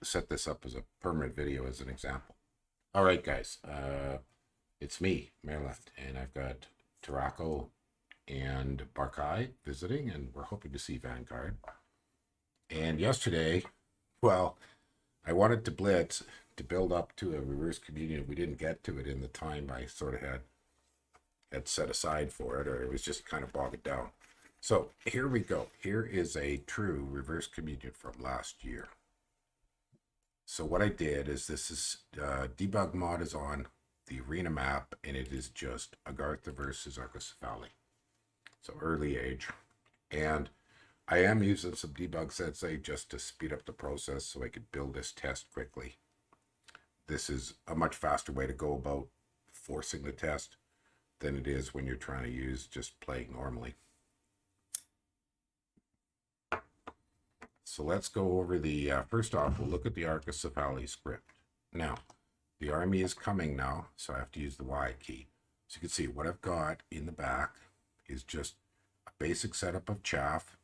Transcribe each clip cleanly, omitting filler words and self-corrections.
set this up as a permanent video as an example. All right, guys, it's me, Maryland, and I've got Tarako and Barkai visiting, and we're hoping to see Vanguard. And yesterday, well, I wanted to blitz to build up to a reverse communion. We didn't get to it in the time I sort of had set aside for it, or it was just kind of bogged down. So here we go. Here is a true reverse communion from last year. So what I did is this is debug mod is on the arena map, and it is just Agartha versus Archipelage. So early age. And I am using some debug sensei just to speed up the process so I could build this test quickly. This is a much faster way to go about forcing the test than it is when you're trying to use just playing normally. So let's go over the, first off, we'll look at the Archipelage Script. Now, the army is coming now, so I have to use the Y key. So you can see what I've got in the back is just a basic setup of chaff,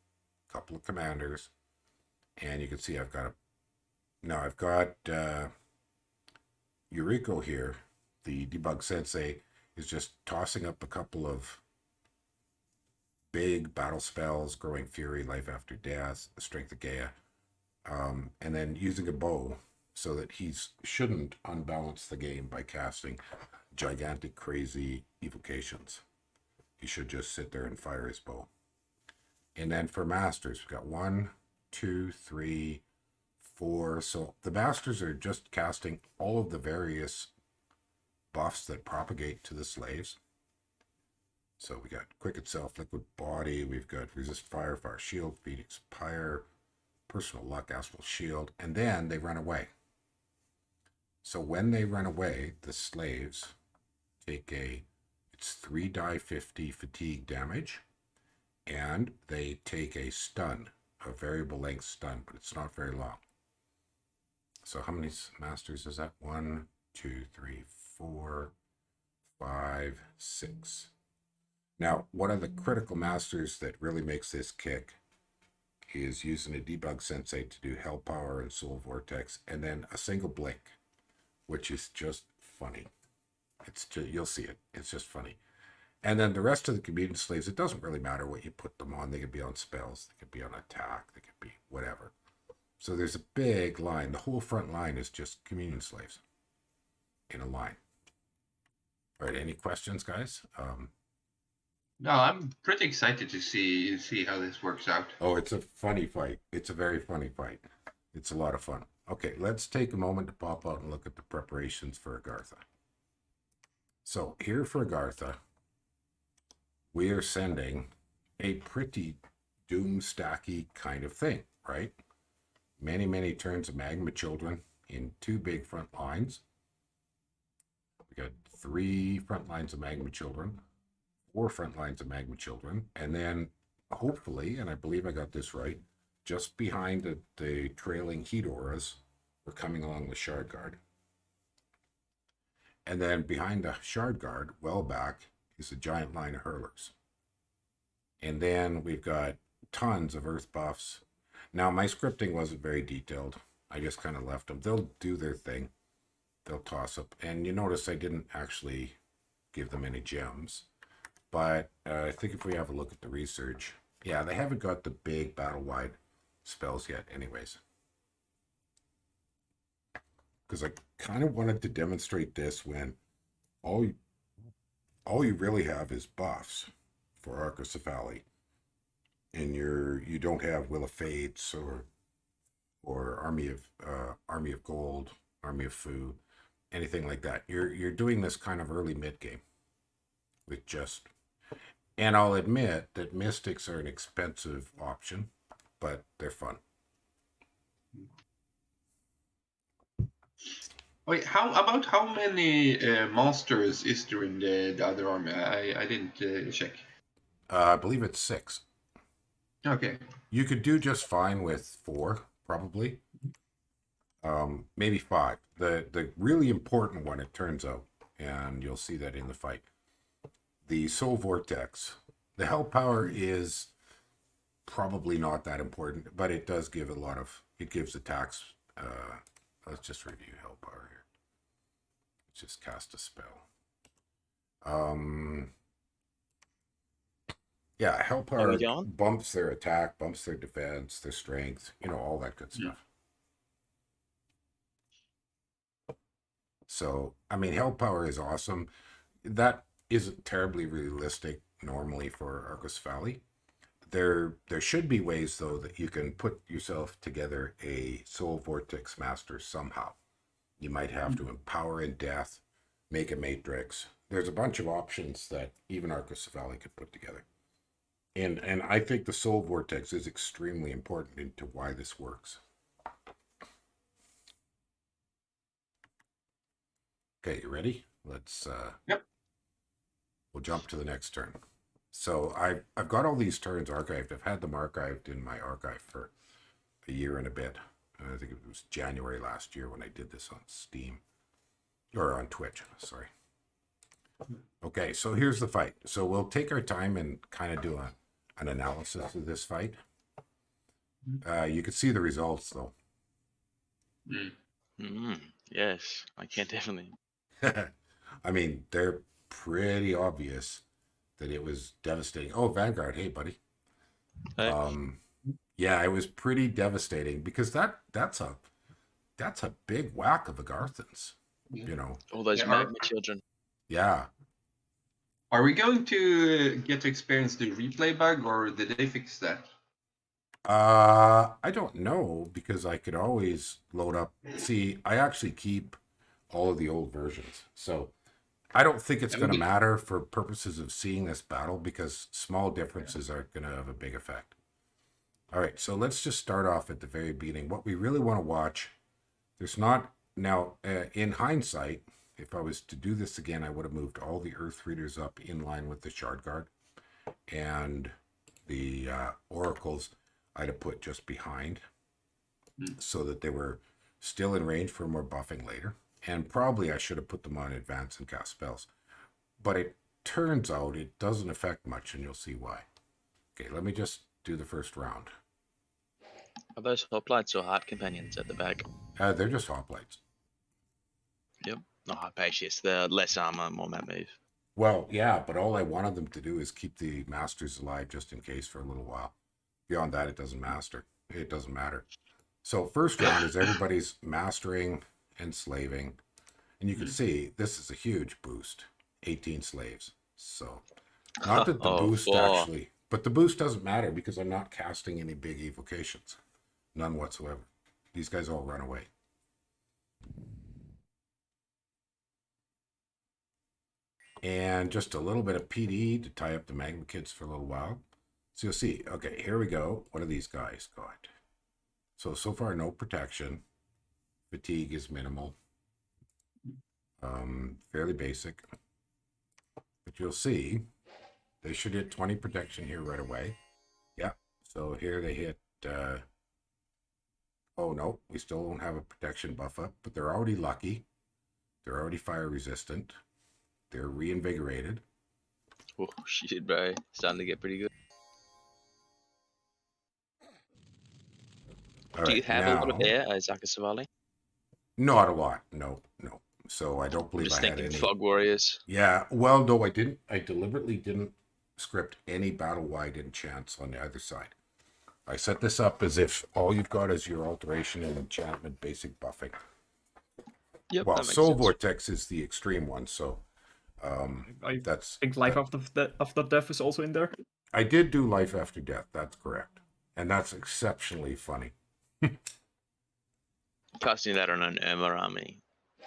a couple of commanders, and you can see I've got Yuriko here. The debug sensei is just tossing up a couple of big battle spells, Growing Fury, Life After Death, Strength of Gaia, and then using a bow so that he shouldn't unbalance the game by casting gigantic, crazy evocations. He should just sit there and fire his bow. And then for masters, we've got 1, 2, 3, 4. So the masters are just casting all of the various buffs that propagate to the slaves. So we got Quick Itself, Liquid Body, we've got Resist Fire, Fire Shield, Phoenix Pyre, Personal Luck, Astral Shield, and then they run away. So when they run away, the slaves take it's 3 die 50 fatigue damage, and they take a stun, a variable length stun, but it's not very long. So how many masters is that? 1, 2, 3, 4, 5, 6. Now, one of the critical masters that really makes this kick is using a debug sensei to do Hell Power and Soul Vortex, and then a single blink, which is just funny. It's just, you'll see it. It's just funny. And then the rest of the communion slaves, it doesn't really matter what you put them on. They could be on spells. They could be on attack. They could be whatever. So there's a big line. The whole front line is just communion slaves in a line. All right, any questions, guys? No, I'm pretty excited to see how this works out. Oh, it's a funny fight. It's a very funny fight. It's a lot of fun. Okay, let's take a moment to pop out and look at the preparations for Agartha. So here for Agartha, we are sending a pretty doom-stacky kind of thing, right? Many, many turns of Magma Children in 2 big front lines. We got 3 front lines of Magma Children, 4 front lines of Magma Children, and then hopefully, and I believe I got this right, just behind the trailing heat auras, we're coming along the Shard Guard. And then behind the Shard Guard, well back, is a giant line of hurlers. And then we've got tons of earth buffs. Now, my scripting wasn't very detailed. I just kind of left them. They'll do their thing. They'll toss up. And you notice I didn't actually give them any gems. But I think if we have a look at the research, yeah, they haven't got the big battle-wide spells yet anyways. Because I kind of wanted to demonstrate this when all you really have is buffs for Archipelage. And you don't have Will of Fates or Army of Gold, Army of Fu, anything like that. You're doing this kind of early mid game with just. And I'll admit that Mystics are an expensive option, but they're fun. Wait, how many monsters is there in the other army? I didn't check. I believe it's 6. Okay. You could do just fine with 4, probably. Maybe 5. The really important one, it turns out, and you'll see that in the fight. The Soul Vortex. The Hell Power is probably not that important, but it does give a lot of, it gives attacks let's just review hell power here. Let's just cast a spell. Yeah, hell Are we power going? bumps their attack, bumps their defense, their strength, all that good stuff. So, I mean, hell power is awesome. That isn't terribly realistic normally for Arcos Valley. There should be ways though that you can put yourself together a soul vortex master somehow. You might have to empower in death, make a matrix. There's a bunch of options that even Arcos Valley could put together. And I think the soul vortex is extremely important into why this works. Okay, you ready? Let's Yep. We'll jump to the next turn. So I've got all these turns archived. I've had them archived in my archive for a year and a bit. I think it was January last year when I did this on Steam. Or on Twitch, sorry. Okay, so here's the fight. So we'll take our time and kind of do an analysis of this fight. You can see the results though. Yes, I can definitely. I mean, they're pretty obvious that it was devastating. Oh, Vanguard, hey buddy. Hey. Yeah, it was pretty devastating because that's a big whack of Agarthans. All those Yeah, magma children. Yeah. Are we going to get to experience the replay bug, or did they fix that? I don't know because I could always load up. See, I actually keep all of the old versions. So I don't think it's going to matter for purposes of seeing this battle because small differences aren't going to have a big effect. All right, so let's just start off at the very beginning. What we really want to watch, there's not, now in hindsight, if I was to do this again, I would have moved all the Earth Readers up in line with the Shard Guard, and the Oracles I'd have put just behind so that they were still in range for more buffing later. And probably I should have put them on advance and cast spells. But it turns out it doesn't affect much, and you'll see why. Okay, let me just do the first round. Are those hoplites or heart companions at the back? They're just hoplites. Yep. Not Hypatius. They're less armor, more map move. Well, yeah, but all I wanted them to do is keep the masters alive just in case for a little while. Beyond that, it doesn't matter. So first round is everybody's mastering and slaving. And you can see this is a huge boost. 18 slaves. So not that the boost actually, but the boost doesn't matter because I'm not casting any big evocations. None whatsoever. These guys all run away. And just a little bit of PD to tie up the magma kids for a little while. So you'll see. Okay, here we go. What do these guys got? So far, no protection. Fatigue is minimal. Fairly basic. But you'll see, they should hit 20 protection here right away. Yeah, so here they hit... oh, no, we still don't have a protection buff up, but they're already lucky. They're already fire resistant. They're reinvigorated. Oh, shit, bro. Starting to get pretty good. All Do you right, have a lot of air, Zaka Savali? Not a lot, no. So I don't believe Just I had thinking any. Fog Warriors. Yeah, well, no, I didn't. I deliberately didn't script any battle-wide enchants on the other side. I set this up as if all you've got is your alteration and enchantment basic buffing. Yep, Well, that makes Soul sense. Vortex is the extreme one, so I that's... think Life After Death is also in there. I did do Life After Death, that's correct. And that's exceptionally funny. Casting that on an Irma army.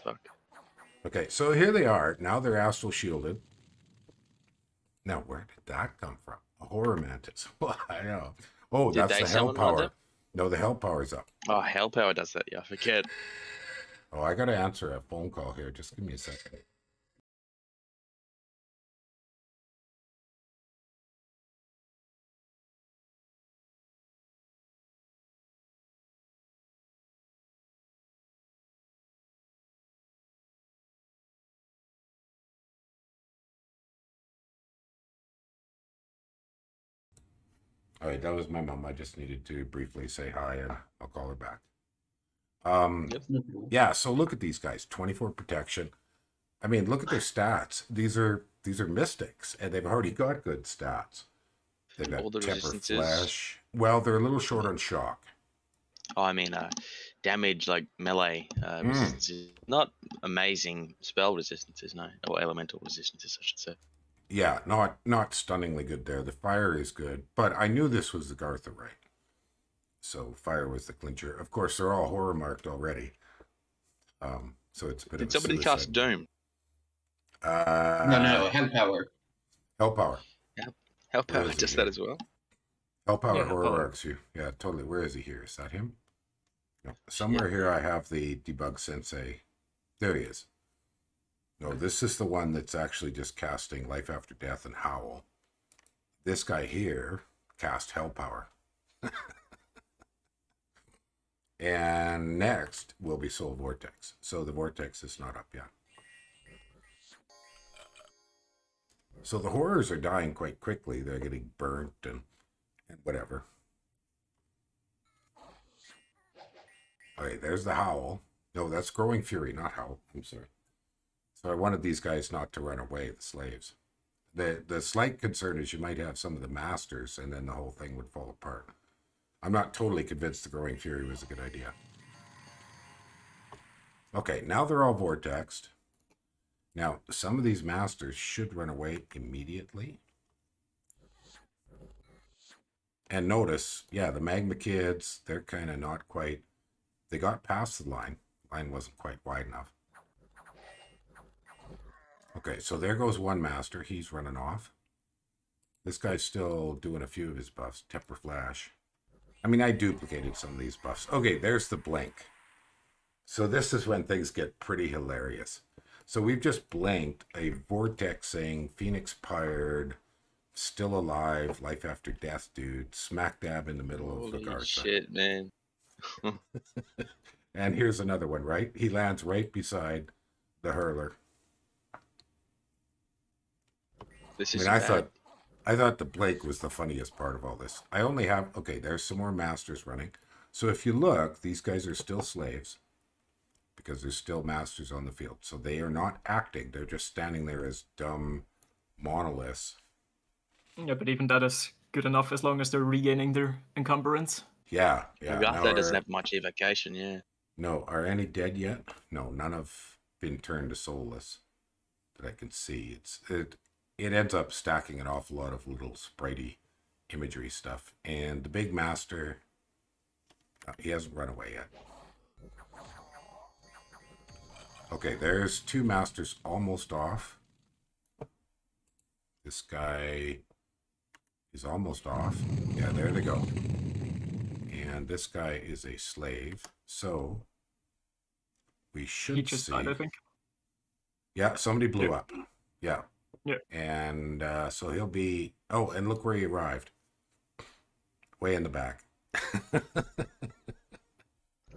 Fuck. Okay, so here they are. Now they're astral shielded. Now, where did that come from? A horror mantis. I know. Oh, Did that's they the hell summon one power. up? No, the hell power's up. Oh, Hell Power does that. Yeah, I forget. Oh, I got to answer a phone call here. Just give me a second. All right, that was my mom. I just needed to briefly say hi and I'll call her back. Yep. Yeah, so look at these guys. 24 protection. I mean, look at their stats. These are mystics, and they've already got good stats. They've All got the temper resistances. flash. Well, they're a little short on shock. Oh, I mean, damage like melee resistances. Not amazing spell resistances, no, or elemental resistances, I should say. Yeah, not stunningly good there. The fire is good, but I knew this was the Agartha, right? So fire was the clincher. Of course, they're all horror marked already. So it's a bit Did of a somebody suicide. cast Doom? No, Hellpower. Hellpower. Help Where out is he just here? that as well. Hellpower Yeah, horror Hellpower. arcs you. Yeah, totally. Where is he here? Is that him? No. Somewhere here I have the debug sensei. There he is. No, this is the one that's actually just casting Life After Death and Howl. This guy here cast Hellpower. And next will be Soul Vortex. So the Vortex is not up yet. So the horrors are dying quite quickly. They're getting burnt and whatever. Okay, there's the Howl. No, that's Growing Fury, not Howl. I'm sorry. So I wanted these guys not to run away, the slaves. The slight concern is you might have some of the masters, and then the whole thing would fall apart. I'm not totally convinced the Growing Fury was a good idea. Okay, now they're all vortexed. Now, some of these masters should run away immediately. And notice, yeah, the Magma Kids, they're kind of not quite... They got past the line. The line wasn't quite wide enough. Okay, so there goes one master. He's running off. This guy's still doing a few of his buffs. Temper Flash. I mean, I duplicated some of these buffs. Okay, there's the blink. So this is when things get pretty hilarious. So we've just blinked a vortexing, Phoenix Pired, still alive, Life After Death dude, smack dab in the middle of Holy Agartha. shit, man. And here's another one, right? He lands right beside the hurler. This I is mean, bad. I thought the Blake was the funniest part of all this. I only have, okay, there's some more masters running. So if you look, these guys are still slaves because there's still masters on the field. So they are not acting. They're just standing there as dumb monoliths. Yeah, but even that is good enough as long as they're regaining their encumbrance. Yeah. Agartha doesn't have much evocation, yeah. No, are any dead yet? No, none have been turned to soulless that I can see. It ends up stacking an awful lot of little spritey imagery stuff. And the big master, he hasn't run away yet. Okay, there's two masters almost off. This guy is almost off. Yeah, there they go. And this guy is a slave. So we should He just see. died, I think. Yeah, somebody blew Yeah. up. Yeah. Yeah. And so he'll be... Oh, and look where he arrived. Way in the back.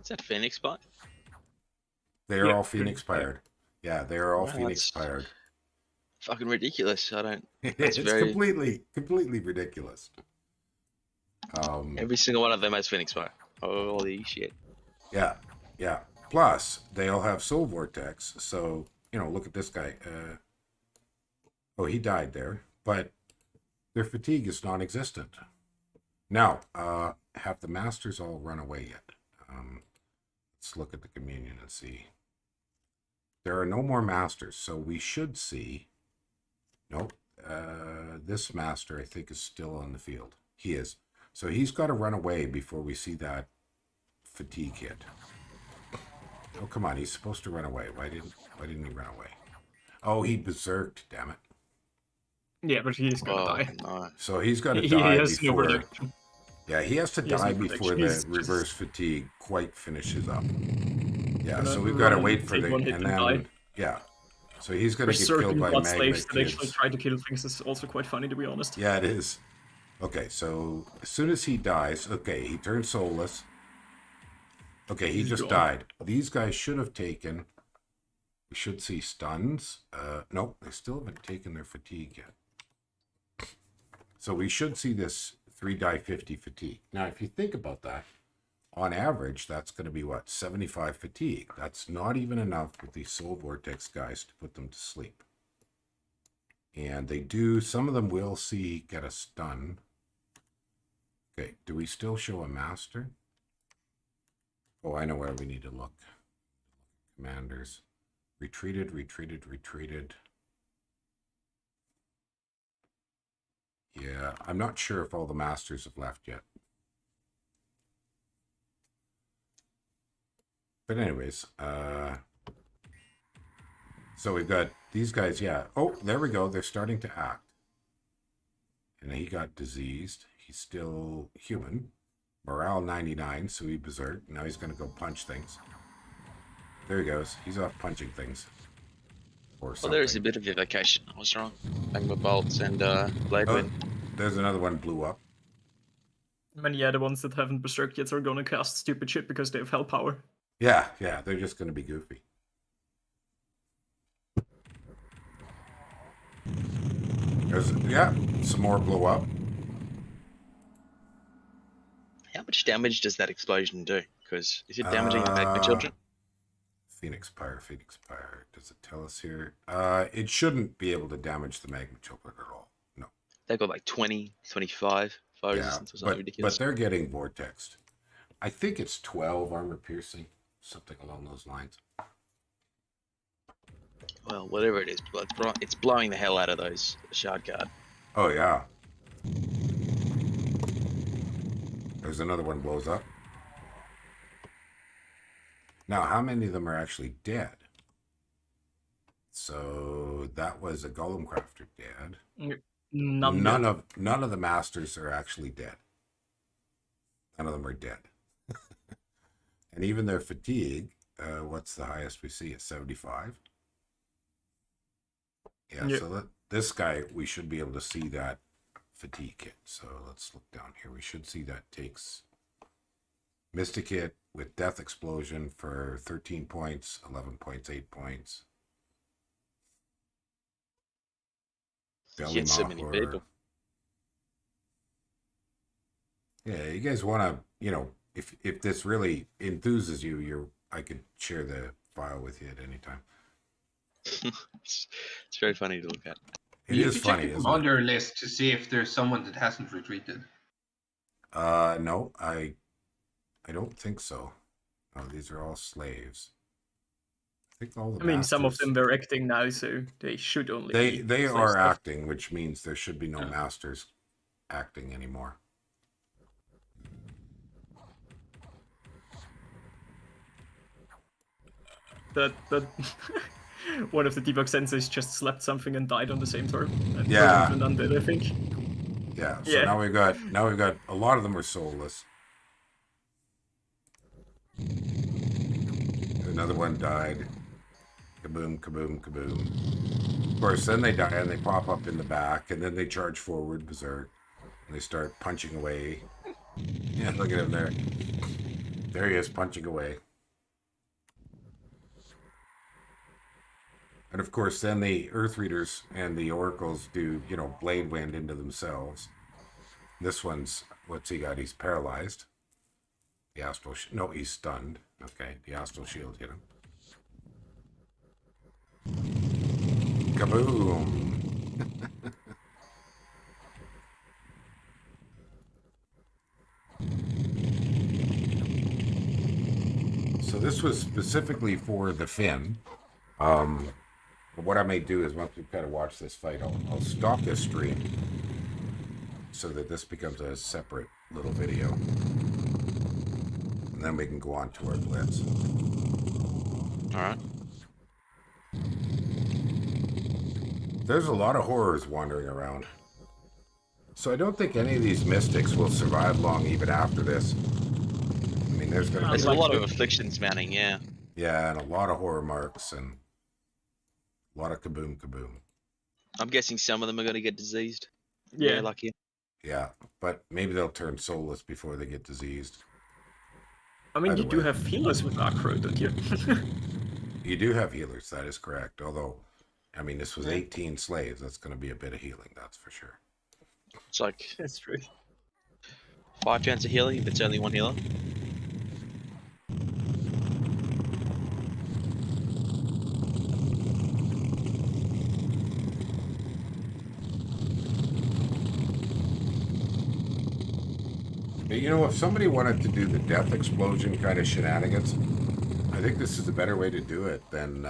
Is that Phoenix spot? They're Yeah, all Phoenix Phoenix Pired. Pired. Yeah, they're all Wow, Phoenix that's- Pired. Fucking ridiculous. I don't. It's very- completely ridiculous. Every single one of them has Phoenix spot. Holy shit. Yeah. Plus, they all have Soul Vortex. So, look at this guy. Oh, he died there. But their fatigue is non-existent. Now, have the masters all run away yet? Let's look at the communion and see. There are no more masters, so we should see... Nope. This master, I think, is still on the field. He is. So he's got to run away before we see that fatigue hit. Oh, come on. He's supposed to run away. Why didn't he run away? Oh, he berserked, damn it. Yeah, but he's gonna die. No. So he's got to He die has no before... protection. Yeah, he has to He has die no before protection. the He's just- reverse fatigue quite finishes up. Yeah, Gonna so we've got to run, wait for take the... one hit And and then... die. Yeah. So he's going to For get killed certain by blood magma slaves that actually kids. try to kill things is also quite funny, to be honest. Yeah, it is. Okay, so as soon as he dies, okay, he turns soulless. Okay, he He's just gone. died. These guys should have taken... We should see stuns. Nope, they still haven't taken their fatigue yet. So we should see this 3 die 50 fatigue. Now, if you think about that, on average, that's going to be what, 75 fatigue. That's not even enough with these Soul Vortex guys to put them to sleep. And they do, some of them will get a stun. Okay, do we still show a master? Oh, I know where we need to look. Commanders. Retreated, retreated, retreated. Yeah, I'm not sure if all the masters have left yet. But anyways, so we've got these guys, yeah. Oh, there we go. They're starting to act. And he got diseased. He's still human. Morale 99, so he berserk. Now he's going to go punch things. There he goes. He's off punching things. Or something. Well, there is a bit of evocation. I was wrong. Magma bolts and blade wind. There's another one blew up. I mean, yeah, the ones that haven't berserked yet are gonna cast stupid shit because they have hell power. Yeah, they're just going to be goofy. There's, yeah, some more blow up. How much damage does that explosion do? Because is it damaging the magma children? Phoenix Pyre. Does it tell us here? It shouldn't be able to damage the magma children at all. No. They've got like 20, 25 fire resistance or something ridiculous. But they're getting vortexed. I think it's 12 armor piercing, something along those lines. Well, whatever it is, it's blowing the hell out of those shard guard. Oh yeah. There's another one blows up. Now, how many of them are actually dead? So that was a Golem Crafter dead. None of the masters are actually dead. None of them are dead. And even their fatigue, what's the highest we see? It's 75. Yeah, so this guy, we should be able to see that fatigue hit. So let's look down here. We should see that takes Mystic hit with Death Explosion for 13 points, 11 points, 8 points. Hit so many people. Yeah, you guys want to, if this really enthuses you, I could share the file with you at any time. It's very funny to look at. It is funny, isn't it? Isn't On it? your list to see if there's someone that hasn't retreated. No, I don't think so. Oh, these are all slaves. I think all the I mean, some of masters- them are acting now, so they should only. They be are slaves. acting, which means there should be no masters acting anymore. That one of the debug sensors just slapped something and died on the same turn. And Yeah. turned into an undead, I think. Yeah. So Yeah. now we've got a lot of them are soulless. Another one died. Kaboom, kaboom, kaboom. Of course, then they die and they pop up in the back, and then they charge forward, berserk, and they start punching away. Yeah, look at him there. There he is, punching away. And of course, then the Earth Readers and the Oracles do, blade wind into themselves. This one's, what's he got? He's paralyzed. The Astral, no, he's stunned. Okay, the Astral Shield hit him. Kaboom! So this was specifically for the Finn. But what I may do is once we kind of watch this fight, I'll stop this stream so that this becomes a separate little video. And then we can go on to our blitz. Alright. There's a lot of horrors wandering around. So I don't think any of these mystics will survive long even after this. I mean, there's going to There's be... a lot of afflictions mounting, yeah. Yeah, and a lot of horror marks and a lot of kaboom kaboom. I'm guessing some of them are going to get diseased. Yeah. Lucky. Yeah, but maybe they'll turn soulless before they get diseased. I mean, Either you do way. have healers with Acro, don't you? You do have healers, that is correct. Although, I mean, this was 18 slaves. That's going to be a bit of healing, that's for sure. It's like That's true. 5 chance of healing if it's only one healer. You know, if somebody wanted to do the death explosion kind of shenanigans, I think this is a better way to do it than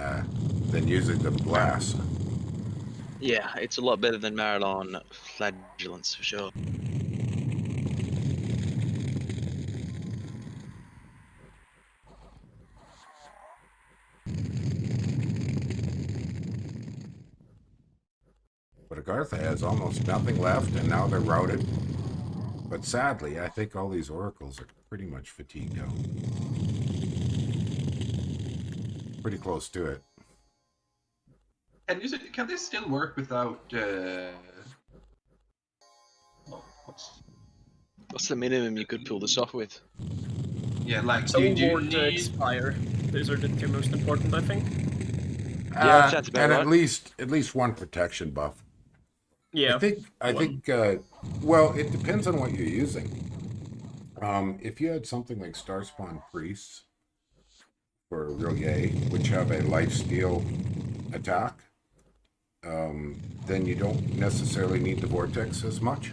using the blast. Yeah, it's a lot better than Maradon flagellants for sure. But Agartha has almost nothing left, and now they're routed. But sadly, I think all these oracles are pretty much fatigued out. Pretty close to it. Can this still work without? Oh, What's the minimum you could pull this off with? yeah, like do Soul you Vortex, need? Fire. Those are the two most important, I think. Yeah, that's about And right. at least one protection buff. Yeah. I think. Well, it depends on what you're using. If you had something like Starspawn Priests for real yay, which have a lifesteal attack, then you don't necessarily need the vortex as much.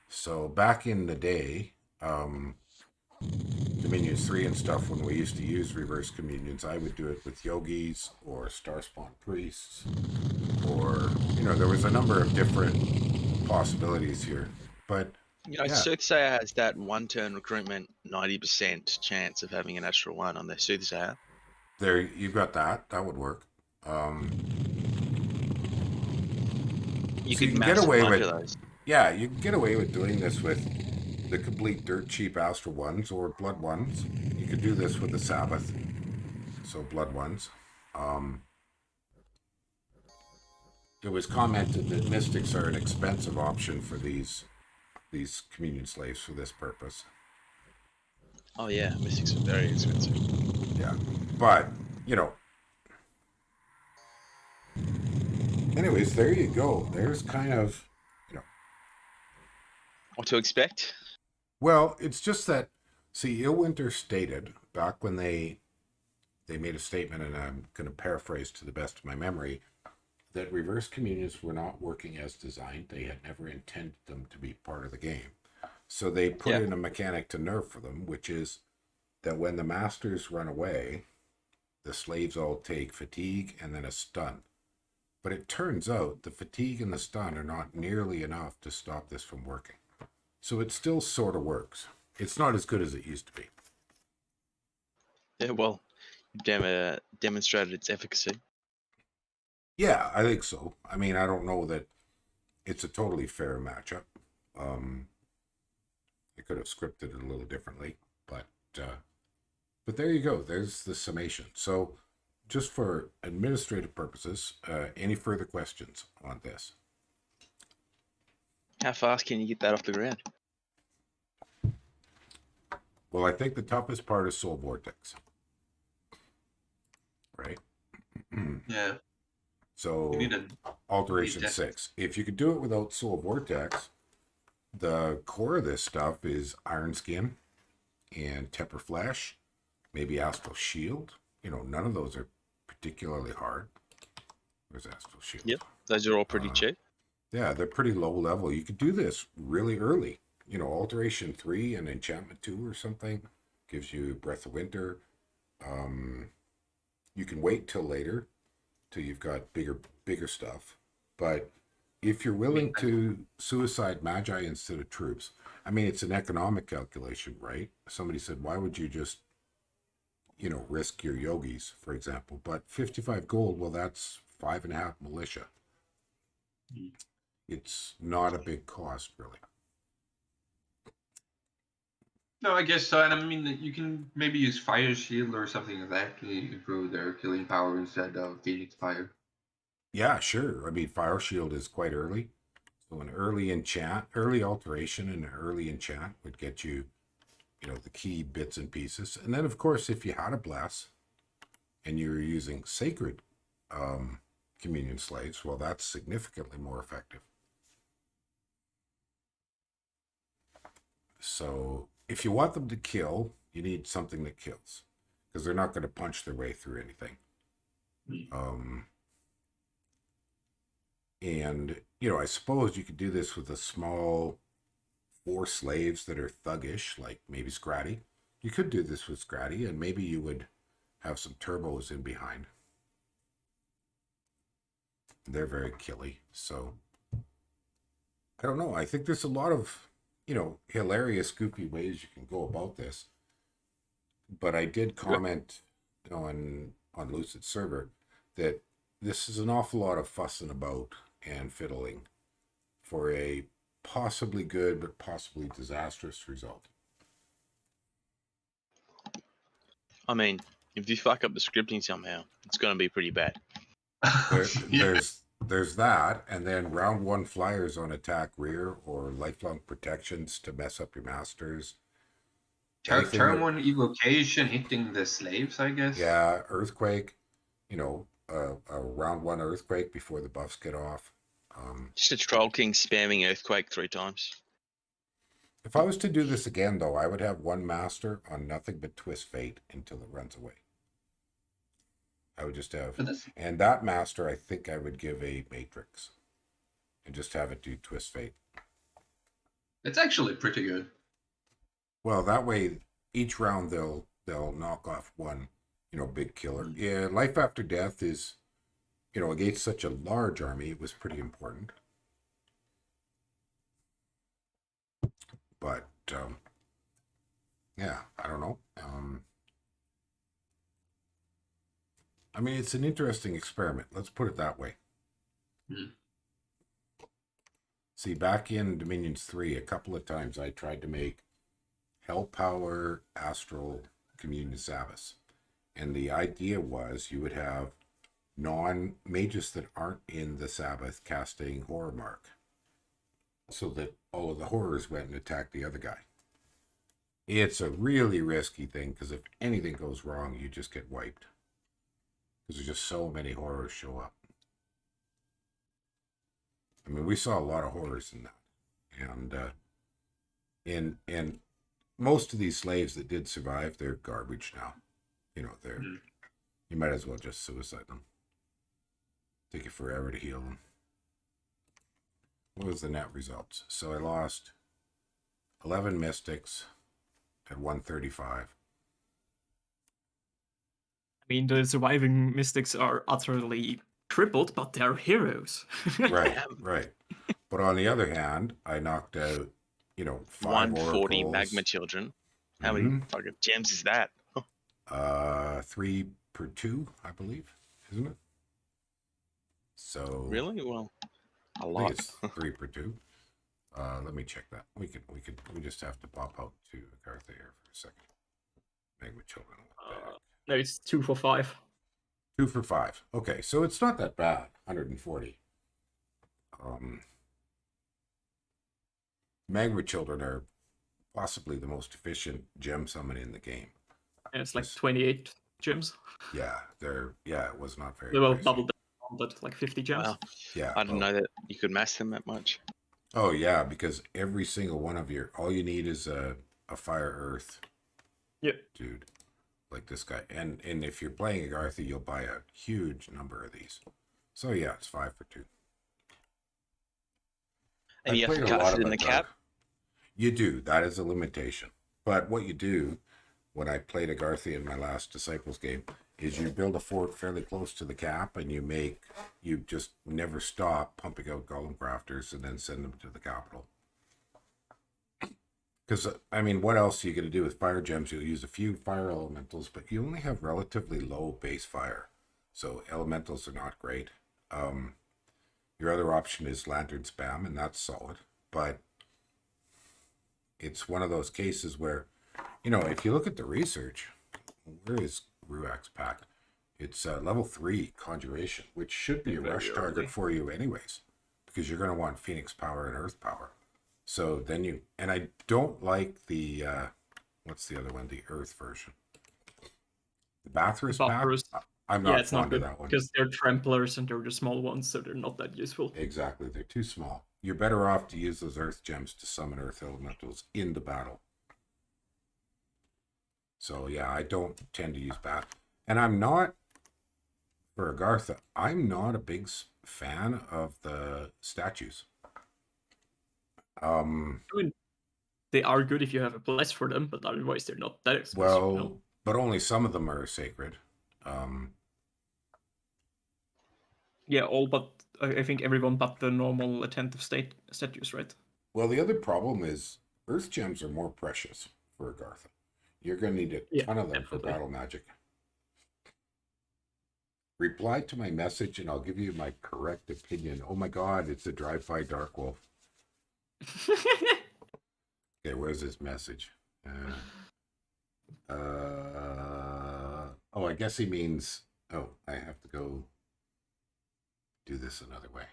So back in the day, Dominions 3 and stuff, when we used to use reverse communions, I would do it with yogis or Starspawn Priests, or, you know, there was a number of different possibilities here. But You know, yeah, Soothsayer has that one-turn recruitment 90% chance of having a natural one on their Soothsayer. there you've got that. That would work. You So could you can mass get a away bunch with, of those. yeah, you can get away with doing this with the complete dirt cheap Astral ones or blood ones. You could do this with the Sabbath, so blood ones. It was commented that mystics are an expensive option for these communion slaves for this purpose. Oh yeah, Mystics are very expensive. Yeah, but you know. Anyways, there you go. There's kind of, you know. What to expect? Well, it's just that. See, Illwinter stated back when they made a statement, and I'm going to paraphrase to the best of my memory, that reverse communions were not working as designed. They had never intended them to be part of the game. So they put in a mechanic to nerf for them, which is that when the masters run away, the slaves all take fatigue and then a stun. But it turns out the fatigue and the stun are not nearly enough to stop this from working. So it still sort of works. It's not as good as it used to be. Yeah, well, demonstrated its efficacy. Yeah, I think so. I mean, I don't know that it's a totally fair matchup. I could have scripted it a little differently, but there you go. There's the summation. So, just for administrative purposes, any further questions on this? How fast can you get that off the ground? Well, I think the toughest part is Soul Vortex, right? Yeah. So You need an Alteration death. 6. If you could do it without Soul Vortex, the core of this stuff is Iron Skin and Temper Flesh, maybe Astral Shield. You know, none of those are particularly hard. Where's Astral Shield? Yep, those are all pretty cheap. Yeah, they're pretty low level. You could do this really early. You know, Alteration 3 and Enchantment 2 or something gives you Breath of Winter. You can wait till later, till you've got bigger stuff. But if you're willing to suicide Magi instead of troops, I mean, it's an economic calculation, right? Somebody said, why would you just, you know, risk your yogis, for example? But 55 gold, well, that's 5.5 militia. It's not a big cost, really. No, I guess so. And I mean, you can maybe use Fire Shield or something like that to improve their killing power instead of Phoenix Fire. Yeah, sure. I mean, Fire Shield is quite early. So an early enchant, early alteration and an early enchant would get you, you know, the key bits and pieces. And then, of course, if you had a bless and you were using sacred communion slaves, well, that's significantly more effective. So if you want them to kill, you need something that kills, because they're not going to punch their way through anything. And, you know, I suppose you could do this with a small 4 slaves that are thuggish, like maybe Scratty. You could do this with Scratty, and maybe you would have some turbos in behind. They're very killy, so I don't know. I think there's a lot of, you know, hilarious, goofy ways you can go about this. But I did comment on Lucid server that this is an awful lot of fussing about and fiddling for a possibly good but possibly disastrous result. I mean, if you fuck up the scripting somehow, it's going to be pretty bad. Yeah. There's that, and then round 1 flyers on attack rear or lifelong protections to mess up your masters. Turn 1 evocation hitting the slaves, I guess. Yeah, earthquake. You know, a round 1 earthquake before the buffs get off. Just a Troll King spamming Earthquake 3 times. If I was to do this again, though, I would have 1 master on nothing but Twist Fate until it runs away. I would just have, and that master, I think I would give a Matrix, and just have it do Twist Fate. It's actually pretty good. Well, that way, each round they'll knock off 1, you know, big killer. Yeah, Life After Death is, you know, against such a large army, it was pretty important. But yeah, I don't know. I mean, it's an interesting experiment. Let's put it that way. See, back in Dominions 3, a couple of times I tried to make Hellpower, Astral, Communion, Sabbath. And the idea was you would have non-mages that aren't in the Sabbath casting Horror Mark, so that all of the horrors went and attacked the other guy. It's a really risky thing, because if anything goes wrong, you just get wiped. Because there's just so many horrors show up. I mean, we saw a lot of horrors in that. And most of these slaves that did survive, they're garbage now. You know, they're you might as well just suicide them. Take it forever to heal them. What was the net results? So I lost 11 mystics at 135. I mean, the surviving mystics are utterly crippled, but they're heroes. Right, right. But on the other hand, I knocked out, you know, 5 140 oracles. Magma Children. How many fucking gems is that? 3 per 2, I believe, isn't it? So Really? Well, a I lot. think it's 3 per 2. Let me check that. We just have to pop out to Agartha here for a second. Magma Children. No, it's 2 for 5. 2 for 5. Okay, so it's not that bad. 140. Magma Children are possibly the most efficient gem summon in the game. And it's like 28 gems. Yeah, it was not very. They will pricey. double that, like 50 gems. Wow. Yeah. I didn't know that you could mass them that much. Oh yeah, because every single one of all you need is a fire earth. Yep. Dude, like this guy, and if you're playing Agartha, you'll buy a huge number of these. So yeah, it's 5 for 2. And you have to played a lot cast it of in the cap? You do. That is a limitation. But what you do, when I played Agartha in my last Disciples game, is you build a fort fairly close to the cap, and you just never stop pumping out Golem Crafters and then send them to the capital. Because, I mean, what else are you going to do with fire gems? You'll use a few fire elementals, but you only have relatively low base fire. So elementals are not great. Your other option is lantern spam, and that's solid. But it's one of those cases where, you know, if you look at the research, where is Ruak's pack? It's level 3 conjuration, which should be a rush target for you anyways, because you're going to want Phoenix power and Earth power. So then and I don't like the, what's the other one? The Earth version. The Bathurst pack? I'm not fond of that one. Because they're tramplers and they're the small ones, so they're not that useful. Exactly, they're too small. You're better off to use those Earth gems to summon Earth elementals in the battle. So yeah, I don't tend to use bat. And I'm not for Agartha, I'm not a big fan of the statues. I mean, they are good if you have a place for them, but otherwise they're not that expensive. Well, No? but only some of them are sacred. Yeah, all but I think everyone but the normal attentive statues, right? Well, the other problem is earth gems are more precious for Agartha. You're going to need a Yeah, ton of them definitely. for battle magic. Reply to my message and I'll give you my correct opinion. Oh my god, it's a drive-by Dark Wolf. Okay, where's his message? Oh, I guess he means, oh, I have to go do this another way.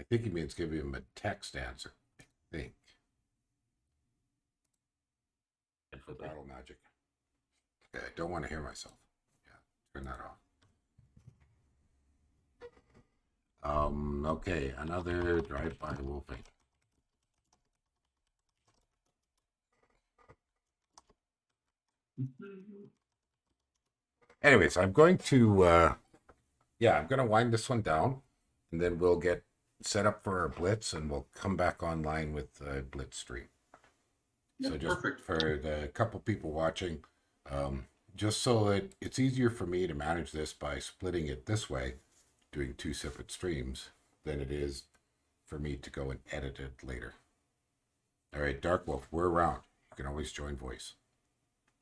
I think he means give him a text answer. I think. And for battle magic. Okay, I don't want to hear myself. Yeah, turn that off. Okay, another drive-by wolfing. Anyways, I'm going to I'm going to wind this one down, and then we'll get set up for our blitz, and we'll come back online with blitz stream. Yeah, So just perfect. for the couple people watching, just so that it's easier for me to manage this by splitting it this way, doing 2 separate streams, than it is for me to go and edit it later. All right, Dark Wolf, we're around. You can always join voice.